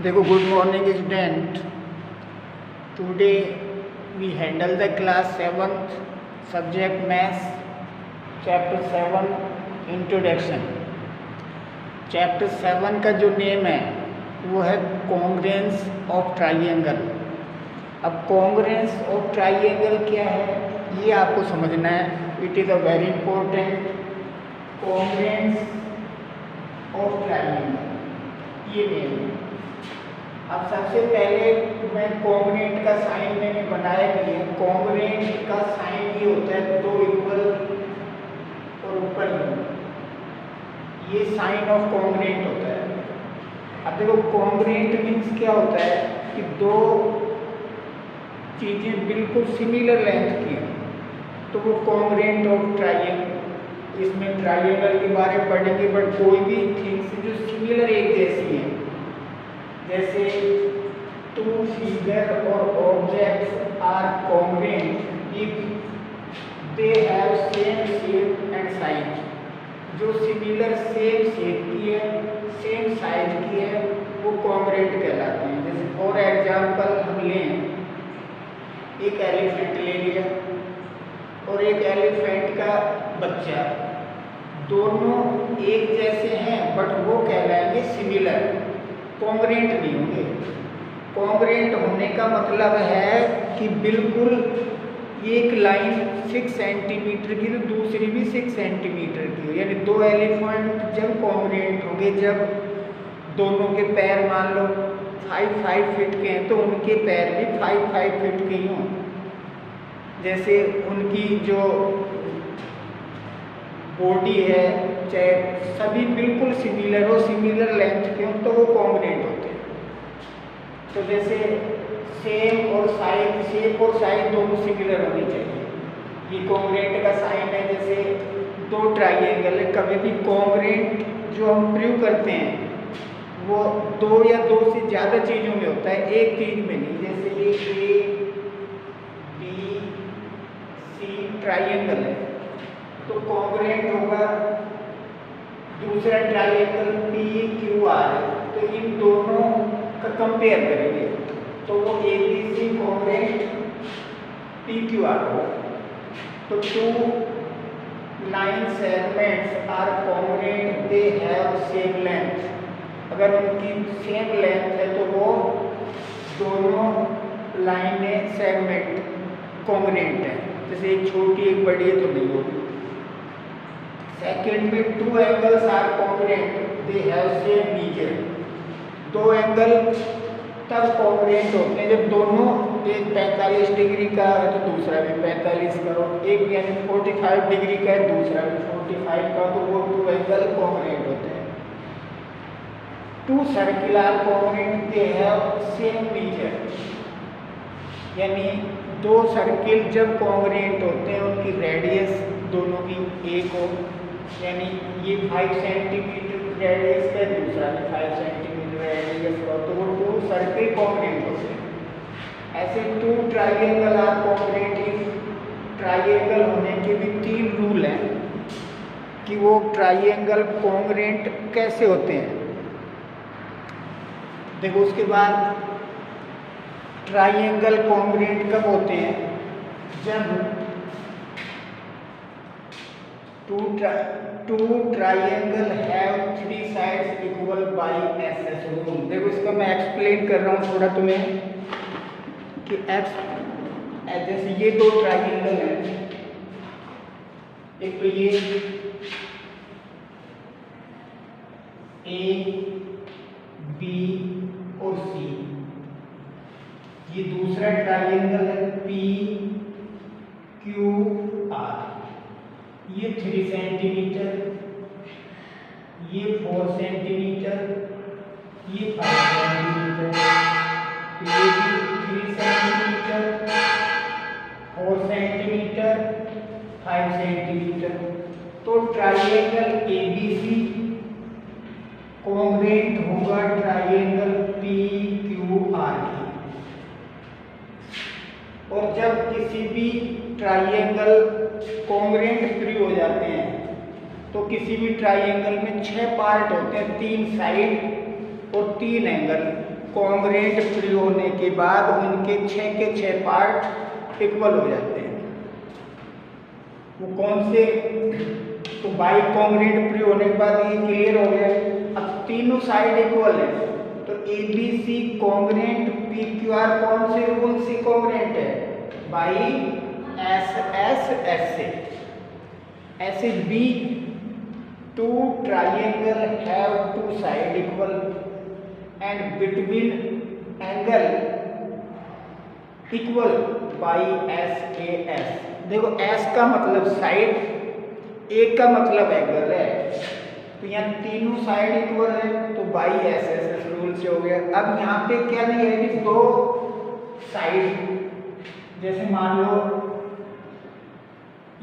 देखो, good morning student. Today we handle the class 7th subject maths, chapter 7 introduction. Chapter 7 का जो name है वो है कॉन्ग्रुएंस ऑफ ट्राइएंगल। अब कॉन्ग्रुएंस ऑफ ट्राइएंगल क्या है ये आपको समझना है। It is a very important. Congruence of triangle ये नेम है। अब सबसे पहले मैं कॉन्ग्रुएंट का साइन मैंने बनाया नहीं है। कॉन्ग्रुएंट का साइन ये होता है दो इक्वल और ऊपर ये साइन ऑफ कॉन्ग्रुएंट होता है। अब देखो, कॉन्ग्रुएंट मीन्स क्या होता है कि दो चीज़ें बिल्कुल सिमिलर लेंथ की हैं तो वो कॉन्ग्रुएंट ऑफ ट्राइएंगल। इसमें ट्राइएंगल के बारे में पढ़ेंगे, बट कोई भी थिंग्स जो सिमिलर एक जैसी है, जैसे टू फिगर और objects are congruent if they have same shape and size. जो सिमिलर सेम शेप की है, सेम साइज की है, वो कॉन्ग्रुएंट कहलाते हैं। जैसे फॉर एग्जांपल हम लें, एक एलिफेंट ले लिया और एक एलिफेंट का बच्चा, दोनों एक जैसे हैं बट वो कहलाएंगे सिमिलर, कॉन्ग्रुएंट नहीं होंगे। कॉन्ग्रुएंट होने का मतलब है कि बिल्कुल एक लाइन 6 सेंटीमीटर की तो दूसरी भी 6 सेंटीमीटर की हो। यानी दो एलिफेंट जब कॉन्ग्रुएंट होंगे, जब दोनों के पैर मान लो 5-5 फीट के हैं तो उनके पैर भी 5-5 फीट के ही हों। जैसे उनकी जो बॉडी है, चाहे सभी बिल्कुल सिमिलर हो, सिमिलर लेंथ के हो, तो वो कॉन्ग्रुएंट होते हैं। तो जैसे सेम और साइज, शेप और साइज दोनों सिमिलर होनी चाहिए। ये कॉन्ग्रुएंट का साइन है। जैसे दो ट्राइएंगल है, कभी भी कॉन्ग्रुएंट जो हम प्रूव करते हैं वो दो या दो से ज़्यादा चीज़ों में होता है, एक चीज़ में नहीं। जैसे ये ए बी सी ट्राइएंगल है तो कॉन्ग्रुएंट होगा दूसरा ट्राइएंगल पी क्यू आर है, तो इन दोनों का कंपेयर करेंगे तो वो A B C congruent P Q R होगा। तो two line segments are congruent, they have same length. अगर उनकी सेम लेंथ है तो वो दोनों लाइनें सेगमेंट कॉन्ग्रुएंट है। जैसे एक छोटी एक बड़ी है तो नहीं होगी। सेकेंड में two angles are congruent, they have same measure. दो एंगल तब कॉन्ग्रुएंट होते हैं जब दोनों, एक 45 डिग्री का है तो दूसरा भी 45 का हो, एक यानी 45 डिग्री का है दूसरा भी 45 का, तो वो टू एंगल कॉन्ग्रुएंट होते हैं। Two circle are congruent, they have same measure. यानी दो सर्किल जब कॉन्ग्रुएंट होते हैं उनकी रेडियस दोनों की एक हो, यानी ये 5 सेंटीमीटर रेडियस का, दूसरा भी 5 सेंटीमीटर रेडियस का, तो वो टू सर्किल कॉन्ग्रुएंट होते हैं। ऐसे two triangle are congruent. Triangle होने के भी 3 रूल हैं कि वो ट्राइएंगल कॉन्ग्रुएंट कैसे होते हैं। देखो, उसके बाद ट्राइएंगल कॉन्ग्रुएंट कब होते हैं, जब two triangle have 3 sides equal by SS rule. देखो, इसका मैं एक्सप्लेन कर रहा हूँ थोड़ा तुम्हें कि जैसे ये दो ट्राइएंगल हैं, एक तो ये ए बी और सी, ये दूसरा ट्राइएंगल है पी क्यू आर। ये 3 सेंटीमीटर, ये 4 सेंटीमीटर, ये 5 सेंटीमीटर, ये भी 3 सेंटीमीटर, 4 सेंटीमीटर, 5 सेंटीमीटर। तो ट्राइएंगल एबीसी कॉन्ग्रुएंट होगा ट्राइएंगल पी क्यू आर की। और जब किसी भी ट्राइएंगल कॉन्ग्रुएंट प्रूव हो जाते हैं तो किसी भी ट्राइएंगल में 6 पार्ट होते हैं, 3 साइड और 3 एंगल। कॉन्ग्रेंट फ्री होने के बाद उनके 6 के 6 पार्ट इक्वल हो जाते हैं। वो कौन से? तो बाई कॉन्ग्रेंट फ्री होने के बाद ये क्लियर हो गया। अब तीनों साइड इक्वल है तो ABC कॉन्ग्रेंट PQR कौन से रूल से कॉन्ग्रेंट है? बाई SS ऐसे B two triangle have two side equal and between angle equal by SAS। देखो S का मतलब साइड, A का मतलब एंगल है, तो यहाँ तीनों साइड इक्वल है तो बाई SS रूल से हो गया। अब यहाँ पे क्या दिया है कि दो साइड, जैसे मान लो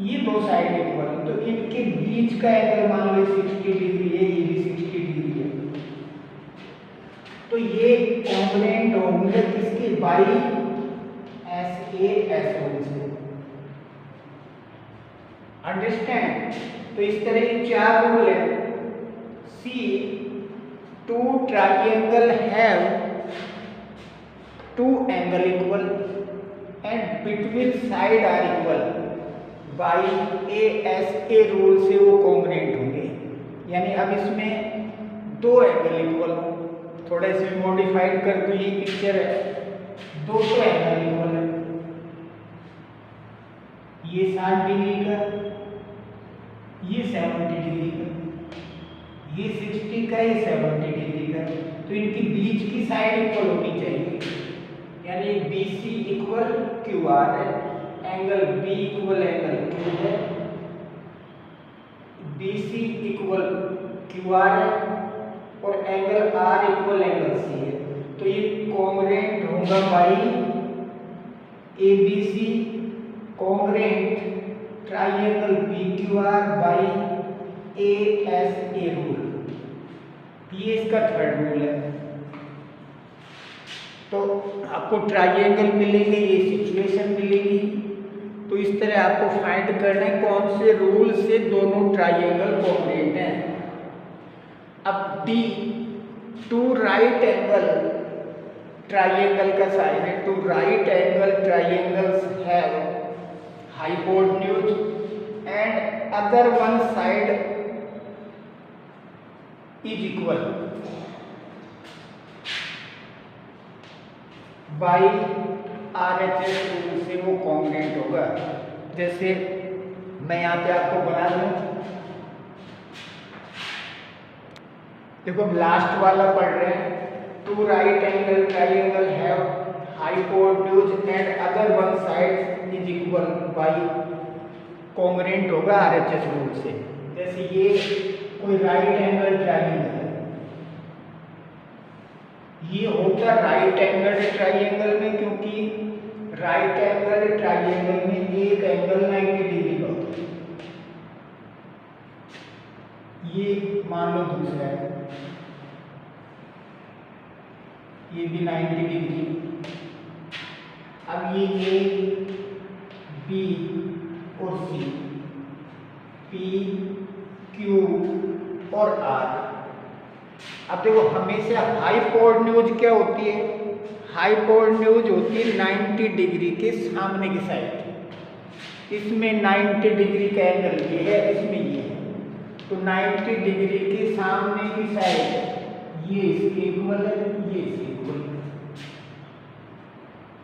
ये दो साइड इक्वल, तो इनके बीच का एंगल मान लो 60 डिग्री है, ये भी 60 डिग्री है, तो ये कॉन्ग्रुएंट होंगे किसके? बाई SAS रूल से। अंडरस्टैंड? तो इस तरह के 4 रूल है। See two triangle have two angle equal and between side are equal by ASA rule से वो कॉन्ग्रुएंट होंगे। यानी अब इसमें दो एंगल इक्वल हो, थोड़ा इसमें मॉडिफाइड कर दूं, ये पिक्चर है, दो एंगल इक्वल है, ये 60 डिग्री का, ये 70 डिग्री का, ये 60 का, ये 70 डिग्री का, तो इनकी बीच की साइड इक्वल होनी चाहिए। यानी BC इक्वल QR है, angle B equal angle Q है, BC इक्वल QR है और angle R equal angle C है। तो ये कॉन्ग्रुएंट होगा by ABC congruent triangle PQR by ASA rule. ये इसका थर्ड रूल है। तो आपको ट्राइंगल मिलेंगे, ये सिचुएशन मिलेगी, तो इस तरह आपको फाइंड करना है कौन से रूल से दोनों ट्राइंगल कॉन्ग्रुएंट हैं। अब D two right angle triangle का साइन है, two right angle triangles have hypotenuse and other one side is equal by RHS rule से वो कॉन्ग्रुएंट होगा। जैसे मैं यहाँ पे आपको बना दूं, देखो लास्ट वाला पढ़ रहे हैं, two right angle triangle have hypotenuse and other one side is equal by congruent होगा RHS रूल से। जैसे ये कोई राइट एंगल ट्राइंगल है, ये होता राइट एंगल ट्राइंगल में, क्योंकि राइट एंगल ट्राइंगल में एक एंगल 90 डिग्री का होता है। ये मान लो दूसरा है, ये भी 90 डिग्री। अब ये A, B और C, P, Q और R। अब देखो हमेशा हाइपोटेन्यूज क्या होती है? हाइपोटेन्यूज होती है 90 डिग्री के सामने की साइड। इसमें 90 डिग्री का एंगल ये है, इसमें ये है, तो 90 डिग्री के सामने की साइड ये इसके इक्वल है, ये इसके इक्वल है।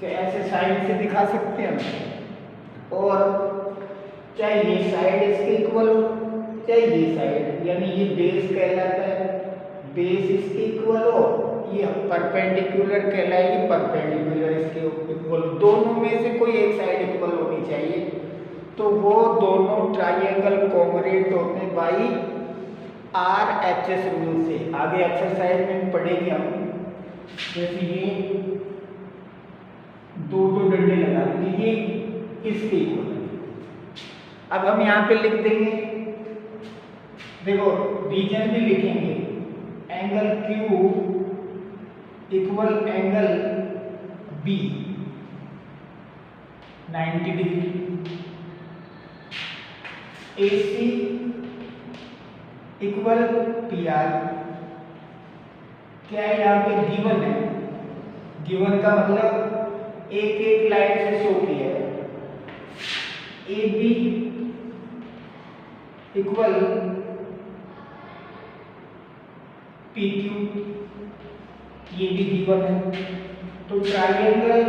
तो ऐसे साइड से दिखा सकते हैं हम। और चाहे ये साइड इसके इक्वल हो, चाहे ये साइड, यानी ये बेस कहलाता है, बेस इसके इक्वल हो, ये परपेंडिकुलर कहलाएगी, परपेंडिकुलर इसके इक्वल, दोनों में से कोई एक साइड इक्वल होनी चाहिए, तो वो दोनों ट्राइंगल कॉन्ग्रुएंट होते हैं बाई RHS रूल से। आगे एक्सरसाइज में पढ़ेंगे हम। जैसे ये दो डंडे लगा दीजिए, इसके इक्वल। अब हम यहाँ पे लिख देंगे, देखो रीजन भी लिखेंगे, angle Q equal angle B 90 degree, AC equal PR। क्या है यहाँ पे गिवन है, गिवन का मतलब एक एक लाइन से शो किया है। A B equal P Q, ये भी गिवन है। तो triangle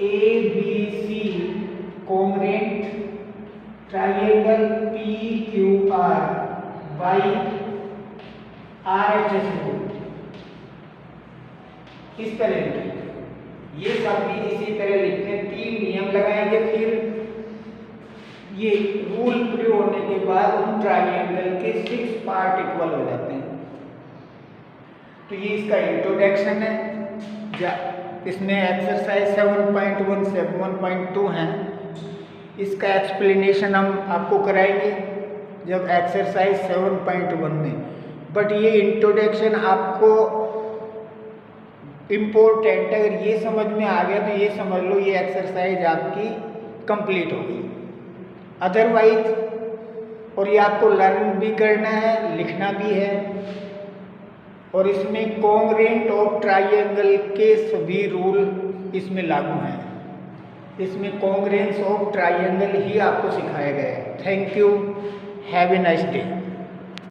A B C congruent triangle P Q R by R H S rule, इस तरह लिखें। ये सब भी इसी तरह लिखने, 3 नियम लगाएंगे, फिर ये रूल प्रयोग होने के बाद उन ट्राइंगल के 6 पार्ट इक्वल हो जाते हैं। तो ये इसका इंट्रोडक्शन है। इसमें एक्सरसाइज 7.1 से 1.2 हैं। इसका एक्सप्लेनेशन हम आपको कराएंगे जब एक्सरसाइज 7.1 में। बट ये इंट्रोडक्शन आपको इम्पोर्टेंट है। अगर ये समझ में आ गया तो ये समझ लो ये एक्सरसाइज आपकी कंप्लीट हो गई। अदरवाइज, और ये आपको लर्न भी करना है, लिखना भी है, और इसमें कॉन्ग्रुएंट ऑफ ट्राइंगल के सभी रूल इसमें लागू हैं। इसमें कॉन्ग्रुएंस ऑफ ट्राइंगल ही आपको सिखाया गया है। Thank you, have a nice day.